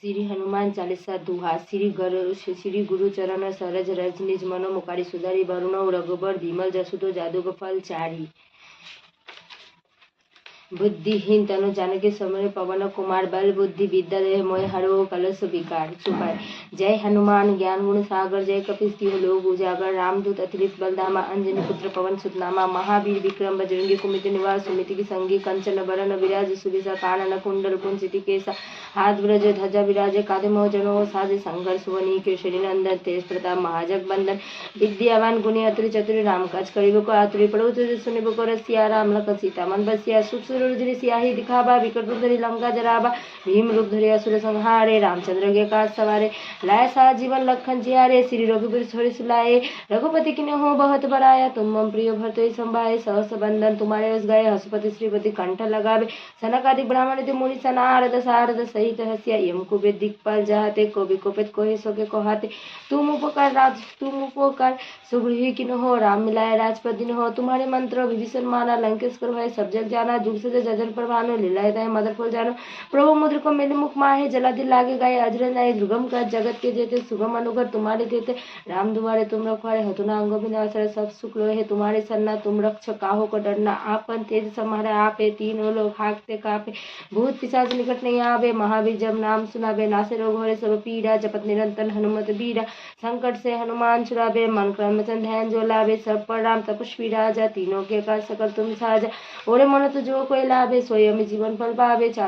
श्री हनुमान चालीसा दुहा श्री गुरु चरण सरज रज निज मनो मुकारी सुधारी वरुण रघुबर विमल जसु तो जादू फल चारी। बुद्धिहीन तनु जानकी समरे पवन कुमार बल बुद्धि विद्या देह मोह हरो कलश विकार सुपाय। जय हनुमान ज्ञान गुण सागर जय कपीस तिहु लोक उजागर रामदूत अतिरिक्त बलधामा अंजनी पुत्र पवन सुत नामा महावीर विक्रम बजरंगी कुमित निवास सुमिति संगी कंचन बरन विराज सुविसा कानन कुंडल कुंचिति केसा हाथ ब्रज ध्वजा विराजे कांधे मोह जनो साजे संघर सुवनी केशरी नंदन तेज प्रताप महाजग बंदन विद्यावान गुणी अतुर चतुर राम काज करिबो को आतुरी पड़ो सुनिबो को रसिया राम लखन सीता मन बसिया सुख सियाही दिखावा विकट रूप धरि लंका जरावा भीम रूप धरि असुर संहारे रामचंद्र के काज सवारे लाए सा जीवन लखन जियारे श्री रघुवीर छोरि सुलाए रघुपति किन्हीं बहुत बड़ाया तुम मम प्रिय भरतो संभाए सहस बंदन तुम्हारे यश गाये हसुपति श्रीपति कंठ लगावे सनकादि ब्राह्मण मुनि सनारद सारद सहित हसिया यम कुबेर दिक्पाल जहाते कवि कोपित कोहे सोके कोहाते तुम उपकार सुग्रीव किन्हीं राम मिलाए राजपद हो तुम्हारे मंत्र विभीषण माना लंकेश्वर भय सब जग जाना जुग से जजन पर भानो लीलाए तय मदर फुल जानो प्रभु मुद्र को मेरे मुख माहे जला दिल लागे गाये अजर नाये दुर्गम का जगत के जेते सुगम अनुगर तुम्हारे देते राम दुआरे तुम रखवारे हतुना अंगो विनाशर सब सुख लोहे तुम्हारे सन्ना तुम रक्ष काहो को डरना आपन तेज समारे आपे तीनों लोग हाकते कापे भूत पिशाच निकट नहीं आवे महावीर जब नाम सुनावे नासे रोग होरे सब पीड़ा जपत निरंतर हनुमत बीरा संकट से हनुमान छुड़ावे मन क्रम वचन ध्यान जो लावे सब पर राम तपस्वी राजा तीनों के काज सकल तुम साजा ओरे मन तो जो कोई लाभे सोई जीवन फल पावे।